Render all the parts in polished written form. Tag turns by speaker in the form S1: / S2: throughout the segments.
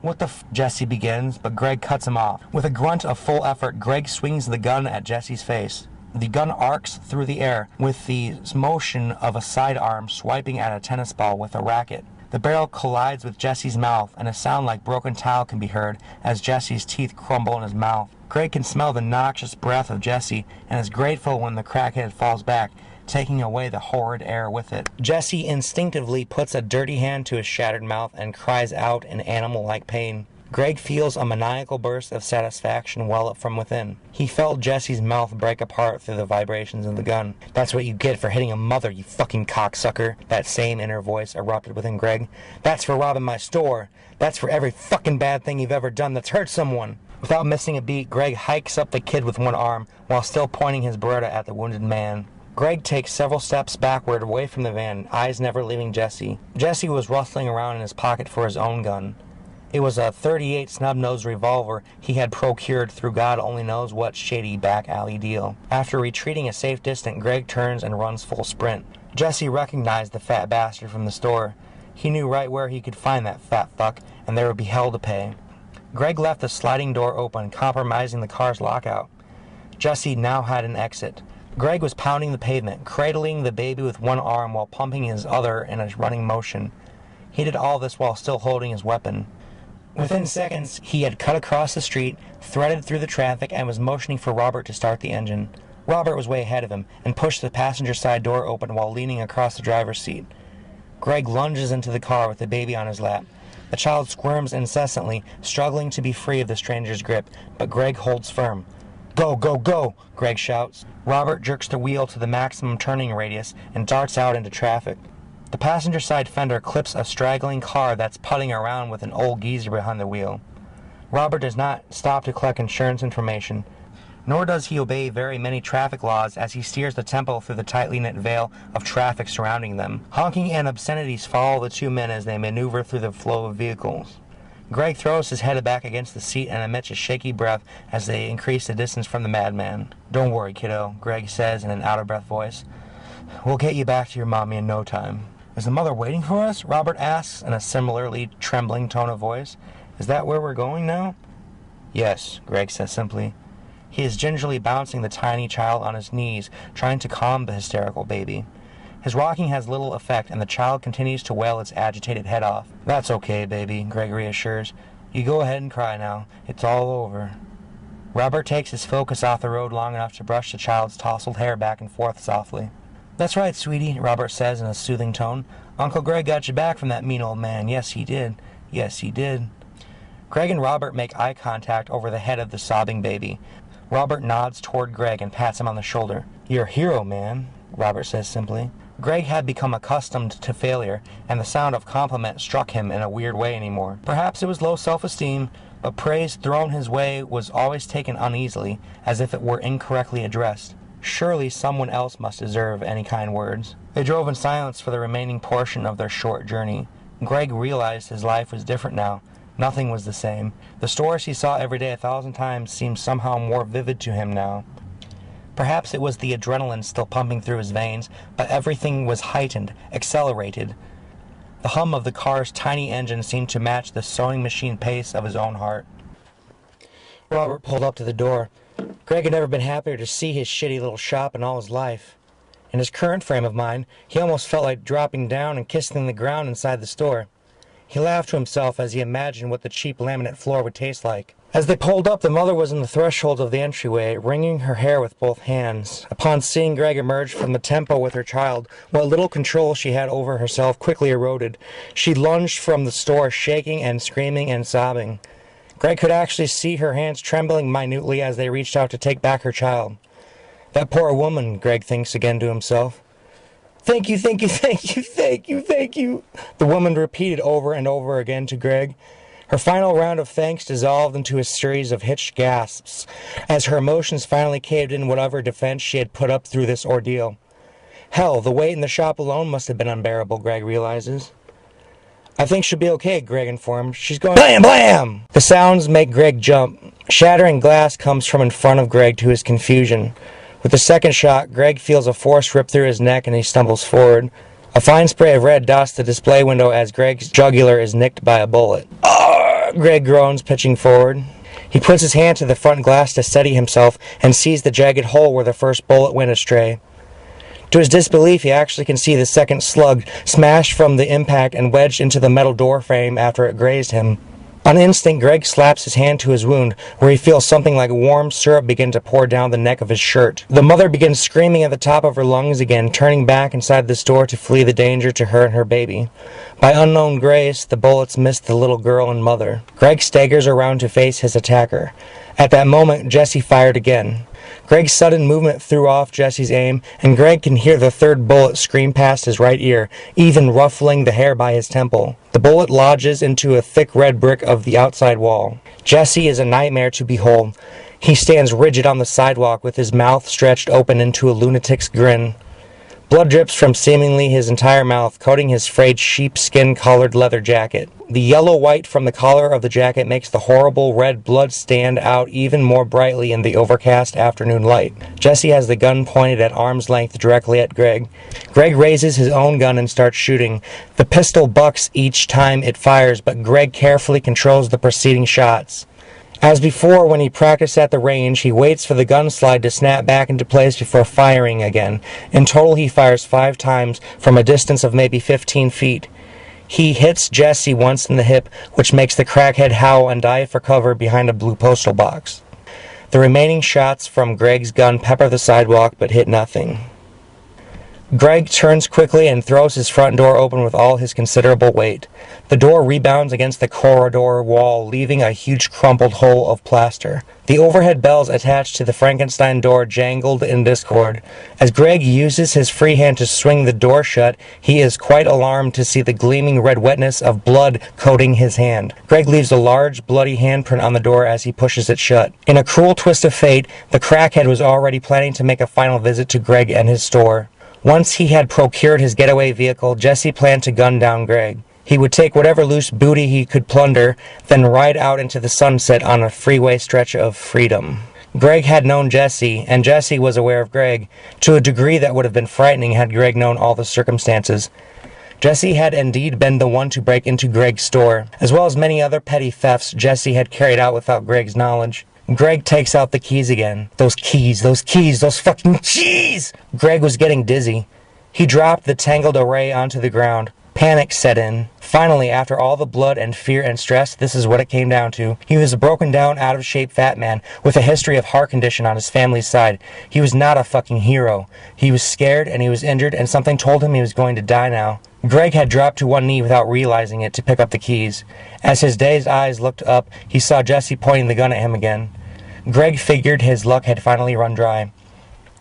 S1: "What the f—" Jesse begins, but Greg cuts him off. With a grunt of full effort, Greg swings the gun at Jesse's face. The gun arcs through the air, with the motion of a sidearm swiping at a tennis ball with a racket. The barrel collides with Jesse's mouth, and a sound like broken tile can be heard as Jesse's teeth crumble in his mouth. Greg can smell the noxious breath of Jesse, and is grateful when the crackhead falls back, taking away the horrid air with it. Jesse instinctively puts a dirty hand to his shattered mouth and cries out in animal-like pain. Greg feels a maniacal burst of satisfaction well up from within. He felt Jesse's mouth break apart through the vibrations of the gun. "That's what you get for hitting a mother, you fucking cocksucker," that same inner voice erupted within Greg. "That's for robbing my store. That's for every fucking bad thing you've ever done that's hurt someone." Without missing a beat, Greg hikes up the kid with one arm, while still pointing his Beretta at the wounded man. Greg takes several steps backward away from the van, eyes never leaving Jesse. Jesse was rustling around in his pocket for his own gun. It was a .38 snub-nosed revolver he had procured through God only knows what shady back alley deal. After retreating a safe distance, Greg turns and runs full sprint. Jesse recognized the fat bastard from the store. He knew right where he could find that fat fuck, and there would be hell to pay. Greg left the sliding door open, compromising the car's lockout. Jesse now had an exit. Greg was pounding the pavement, cradling the baby with one arm while pumping his other in a running motion. He did all this while still holding his weapon. Within seconds, he had cut across the street, threaded through the traffic, and was motioning for Robert to start the engine. Robert was way ahead of him, and pushed the passenger side door open while leaning across the driver's seat. Greg lunges into the car with the baby on his lap. The child squirms incessantly, struggling to be free of the stranger's grip, but Greg holds firm. "Go, go, go!" Greg shouts. Robert jerks the wheel to the maximum turning radius and darts out into traffic. The passenger side fender clips a straggling car that's putting around with an old geezer behind the wheel. Robert does not stop to collect insurance information, nor does he obey very many traffic laws as he steers the tempo through the tightly knit veil of traffic surrounding them. Honking and obscenities follow the two men as they maneuver through the flow of vehicles. Greg throws his head back against the seat and emits a shaky breath as they increase the distance from the madman. "Don't worry, kiddo," Greg says in an out-of-breath voice. "We'll get you back to your mommy in no time." "Is the mother waiting for us?" Robert asks in a similarly trembling tone of voice. "Is that where we're going now?" "Yes," Greg says simply. He is gingerly bouncing the tiny child on his knees, trying to calm the hysterical baby. His rocking has little effect, and the child continues to wail its agitated head off. "That's okay, baby," Greg reassures. "You go ahead and cry now. It's all over." Robert takes his focus off the road long enough to brush the child's tousled hair back and forth softly. "That's right, sweetie," Robert says in a soothing tone. "Uncle Greg got you back from that mean old man. Yes, he did. Yes, he did." Greg and Robert make eye contact over the head of the sobbing baby. Robert nods toward Greg and pats him on the shoulder. "You're a hero, man," Robert says simply. Greg had become accustomed to failure, and the sound of compliment struck him in a weird way anymore. Perhaps it was low self-esteem, but praise thrown his way was always taken uneasily, as if it were incorrectly addressed. Surely someone else must deserve any kind words. They drove in silence for the remaining portion of their short journey. Greg realized his life was different now. Nothing was the same. The stores he saw every day 1,000 times seemed somehow more vivid to him now. Perhaps it was the adrenaline still pumping through his veins, but everything was heightened, accelerated. The hum of the car's tiny engine seemed to match the sewing machine pace of his own heart. Robert pulled up to the door. Greg had never been happier to see his shitty little shop in all his life. In his current frame of mind, he almost felt like dropping down and kissing the ground inside the store. He laughed to himself as he imagined what the cheap laminate floor would taste like. As they pulled up, the mother was on the threshold of the entryway, wringing her hair with both hands. Upon seeing Greg emerge from the tempo with her child, what little control she had over herself quickly eroded. She lunged from the store, shaking and screaming and sobbing. Greg could actually see her hands trembling minutely as they reached out to take back her child. "That poor woman," Greg thinks again to himself. "Thank you, thank you, thank you, thank you, thank you," the woman repeated over and over again to Greg. Her final round of thanks dissolved into a series of hitched gasps, as her emotions finally caved in whatever defense she had put up through this ordeal. Hell, the wait in the shop alone must have been unbearable, Greg realizes. "I think she'll be okay," Greg informed. "She's going—" Blam! Blam! The sounds make Greg jump. Shattering glass comes from in front of Greg to his confusion. With the second shot, Greg feels a force rip through his neck and he stumbles forward. A fine spray of red dusts the display window as Greg's jugular is nicked by a bullet. Greg groans, pitching forward. He puts his hand to the front glass to steady himself and sees the jagged hole where the first bullet went astray. To his disbelief, he actually can see the second slug smashed from the impact and wedged into the metal door frame after it grazed him. On instinct, Greg slaps his hand to his wound, where he feels something like warm syrup begin to pour down the neck of his shirt. The mother begins screaming at the top of her lungs again, turning back inside the store to flee the danger to her and her baby. By unknown grace, the bullets missed the little girl and mother. Greg staggers around to face his attacker. At that moment, Jesse fired again. Greg's sudden movement threw off Jesse's aim, and Greg can hear the third bullet scream past his right ear, even ruffling the hair by his temple. The bullet lodges into a thick red brick of the outside wall. Jesse is a nightmare to behold. He stands rigid on the sidewalk with his mouth stretched open into a lunatic's grin. Blood drips from seemingly his entire mouth, coating his frayed sheepskin-collared leather jacket. The yellow-white from the collar of the jacket makes the horrible red blood stand out even more brightly in the overcast afternoon light. Jesse has the gun pointed at arm's length directly at Greg. Greg raises his own gun and starts shooting. The pistol bucks each time it fires, but Greg carefully controls the preceding shots. As before, when he practiced at the range, he waits for the gun slide to snap back into place before firing again. In total, he fires 5 times from a distance of maybe 15 feet. He hits Jesse once in the hip, which makes the crackhead howl and dive for cover behind a blue postal box. The remaining shots from Greg's gun pepper the sidewalk, but hit nothing. Greg turns quickly and throws his front door open with all his considerable weight. The door rebounds against the corridor wall, leaving a huge crumpled hole of plaster. The overhead bells attached to the Frankenstein door jangled in discord. As Greg uses his free hand to swing the door shut, he is quite alarmed to see the gleaming red wetness of blood coating his hand. Greg leaves a large, bloody handprint on the door as he pushes it shut. In a cruel twist of fate, the crackhead was already planning to make a final visit to Greg and his store. Once he had procured his getaway vehicle, Jesse planned to gun down Greg. He would take whatever loose booty he could plunder, then ride out into the sunset on a freeway stretch of freedom. Greg had known Jesse, and Jesse was aware of Greg, to a degree that would have been frightening had Greg known all the circumstances. Jesse had indeed been the one to break into Greg's store. As well as many other petty thefts Jesse had carried out without Greg's knowledge. Greg takes out the keys again. Those keys, those fucking keys! Greg was getting dizzy. He dropped the tangled array onto the ground. Panic set in. Finally, after all the blood and fear and stress, this is what it came down to. He was a broken down, out-of-shape fat man with a history of heart condition on his family's side. He was not a fucking hero. He was scared and he was injured, and something told him he was going to die now. Greg had dropped to one knee without realizing it to pick up the keys. As his dazed eyes looked up, he saw Jesse pointing the gun at him again. Greg figured his luck had finally run dry.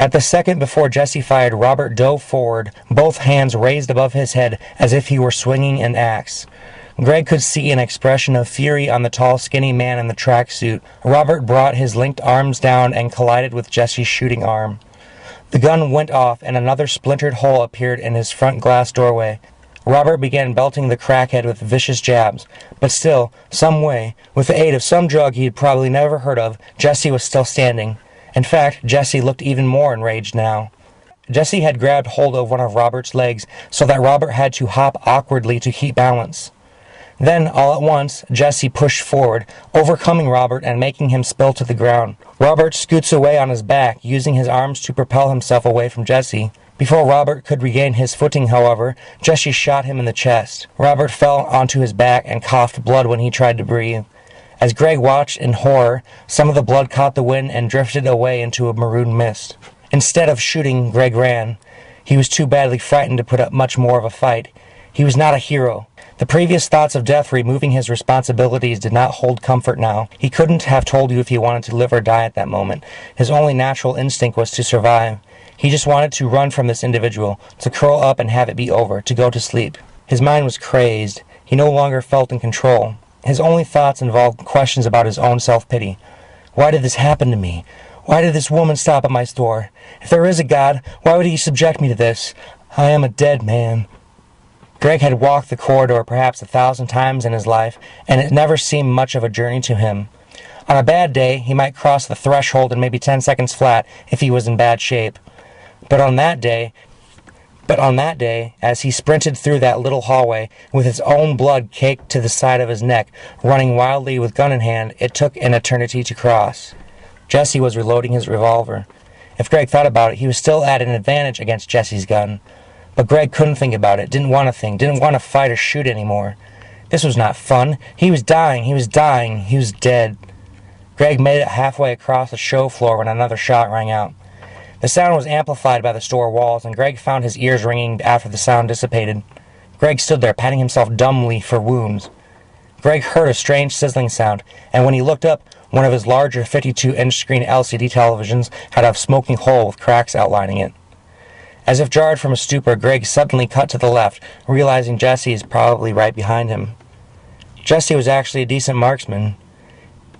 S1: At the second before Jesse fired, Robert dove forward, both hands raised above his head as if he were swinging an axe. Greg could see an expression of fury on the tall, skinny man in the tracksuit. Robert brought his linked arms down and collided with Jesse's shooting arm. The gun went off, and another splintered hole appeared in his front glass doorway. Robert began belting the crackhead with vicious jabs, but still, some way, with the aid of some drug he had probably never heard of, Jesse was still standing. In fact, Jesse looked even more enraged now. Jesse had grabbed hold of one of Robert's legs so that Robert had to hop awkwardly to keep balance. Then, all at once, Jesse pushed forward, overcoming Robert and making him spill to the ground. Robert scoots away on his back, using his arms to propel himself away from Jesse. Before Robert could regain his footing, however, Jesse shot him in the chest. Robert fell onto his back and coughed blood when he tried to breathe. As Greg watched in horror, some of the blood caught the wind and drifted away into a maroon mist. Instead of shooting, Greg ran. He was too badly frightened to put up much more of a fight. He was not a hero. The previous thoughts of death removing his responsibilities did not hold comfort now. He couldn't have told you if he wanted to live or die at that moment. His only natural instinct was to survive. He just wanted to run from this individual, to curl up and have it be over, to go to sleep. His mind was crazed. He no longer felt in control. His only thoughts involved questions about his own self-pity. Why did this happen to me? Why did this woman stop at my store? If there is a God, why would he subject me to this? I am a dead man. Greg had walked the corridor perhaps 1,000 times in his life, and it never seemed much of a journey to him. On a bad day, he might cross the threshold in maybe 10 seconds flat if he was in bad shape. But on that day, But on that day, as he sprinted through that little hallway with his own blood caked to the side of his neck, running wildly with gun in hand, it took an eternity to cross. Jesse was reloading his revolver. If Greg thought about it, he was still at an advantage against Jesse's gun. But Greg couldn't think about it, didn't want to think, didn't want to fight or shoot anymore. This was not fun. He was dying, he was dead. Greg made it halfway across the show floor when another shot rang out. The sound was amplified by the store walls, and Greg found his ears ringing after the sound dissipated. Greg stood there, patting himself dumbly for wounds. Greg heard a strange sizzling sound, and when he looked up, one of his larger 52-inch screen LCD televisions had a smoking hole with cracks outlining it. As if jarred from a stupor, Greg suddenly cut to the left, realizing Jesse is probably right behind him. Jesse was actually a decent marksman.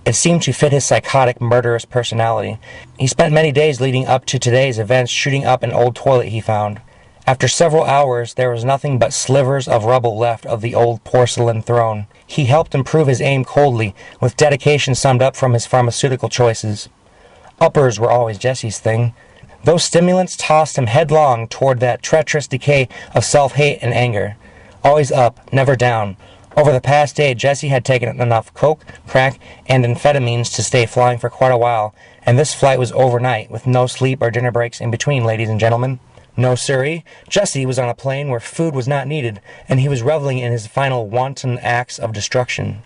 S1: It seemed to fit his psychotic, murderous personality. He spent many days leading up to today's events shooting up an old toilet he found. After several hours, there was nothing but slivers of rubble left of the old porcelain throne. He helped improve his aim coldly, with dedication summed up from his pharmaceutical choices. Uppers were always Jesse's thing. Those stimulants tossed him headlong toward that treacherous decay of self-hate and anger. Always up, never down. Over the past day, Jesse had taken enough coke, crack, and amphetamines to stay flying for quite a while, and this flight was overnight, with no sleep or dinner breaks in between, ladies and gentlemen. No siree, Jesse was on a plane where food was not needed, and he was reveling in his final wanton acts of destruction.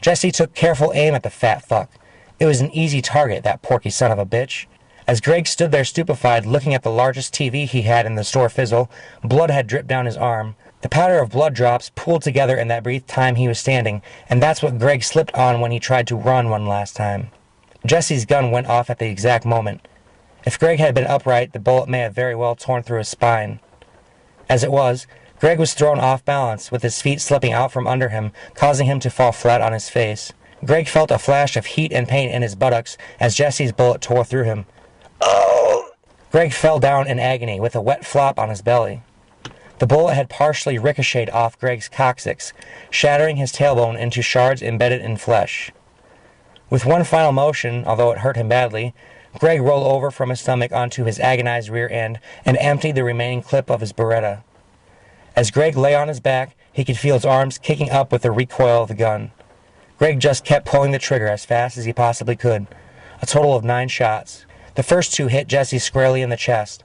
S1: Jesse took careful aim at the fat fuck. It was an easy target, that porky son of a bitch. As Greg stood there stupefied, looking at the largest TV he had in the store fizzle, blood had dripped down his arm. The powder of blood drops pooled together in that brief time he was standing, and that's what Greg slipped on when he tried to run one last time. Jesse's gun went off at the exact moment. If Greg had been upright, the bullet may have very well torn through his spine. As it was, Greg was thrown off balance, with his feet slipping out from under him, causing him to fall flat on his face. Greg felt a flash of heat and pain in his buttocks as Jesse's bullet tore through him. Oh! Greg fell down in agony, with a wet flop on his belly. The bullet had partially ricocheted off Greg's coccyx, shattering his tailbone into shards embedded in flesh. With one final motion, although it hurt him badly, Greg rolled over from his stomach onto his agonized rear end and emptied the remaining clip of his Beretta. As Greg lay on his back, he could feel his arms kicking up with the recoil of the gun. Greg just kept pulling the trigger as fast as he possibly could. A total of 9 shots. The first 2 hit Jesse squarely in the chest.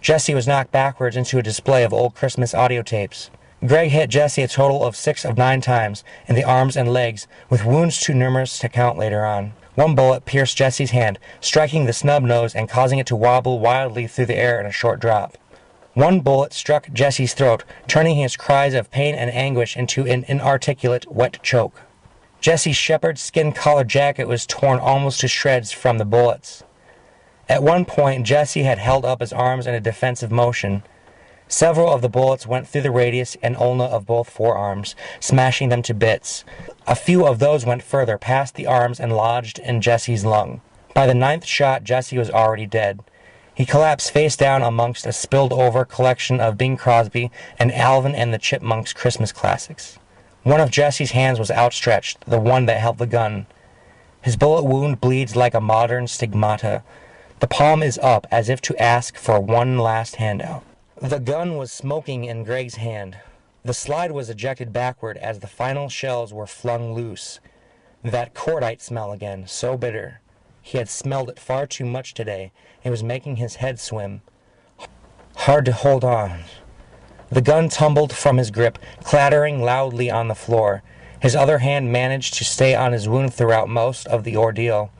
S1: Jesse was knocked backwards into a display of old Christmas audio tapes. Greg hit Jesse a total of 6 of 9 times in the arms and legs, with wounds too numerous to count later on. One bullet pierced Jesse's hand, striking the snub nose and causing it to wobble wildly through the air in a short drop. One bullet struck Jesse's throat, turning his cries of pain and anguish into an inarticulate, wet choke. Jesse's shepherd skin-collared jacket was torn almost to shreds from the bullets. At one point, Jesse had held up his arms in a defensive motion. Several of the bullets went through the radius and ulna of both forearms, smashing them to bits. A few of those went further, past the arms, and lodged in Jesse's lung. By the 9th shot, Jesse was already dead. He collapsed face down amongst a spilled-over collection of Bing Crosby and Alvin and the Chipmunks Christmas classics. One of Jesse's hands was outstretched, the one that held the gun. His bullet wound bleeds like a modern stigmata. The palm is up, as if to ask for one last handout. The gun was smoking in Greg's hand. The slide was ejected backward as the final shells were flung loose. That cordite smell again, so bitter. He had smelled it far too much today. It was making his head swim. Hard to hold on. The gun tumbled from his grip, clattering loudly on the floor. His other hand managed to stay on his wound throughout most of the ordeal.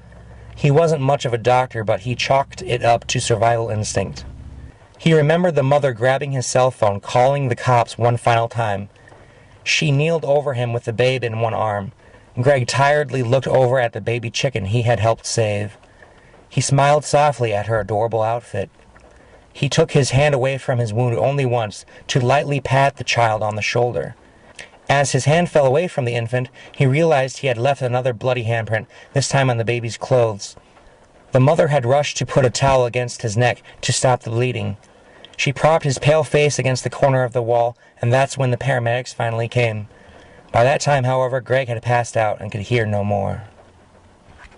S1: He wasn't much of a doctor, but he chalked it up to survival instinct. He remembered the mother grabbing his cell phone, calling the cops one final time. She kneeled over him with the babe in one arm. Greg tiredly looked over at the baby chicken he had helped save. He smiled softly at her adorable outfit. He took his hand away from his wound only once, to lightly pat the child on the shoulder. As his hand fell away from the infant, he realized he had left another bloody handprint, this time on the baby's clothes. The mother had rushed to put a towel against his neck to stop the bleeding. She propped his pale face against the corner of the wall, and that's when the paramedics finally came. By that time, however, Greg had passed out and could hear no more.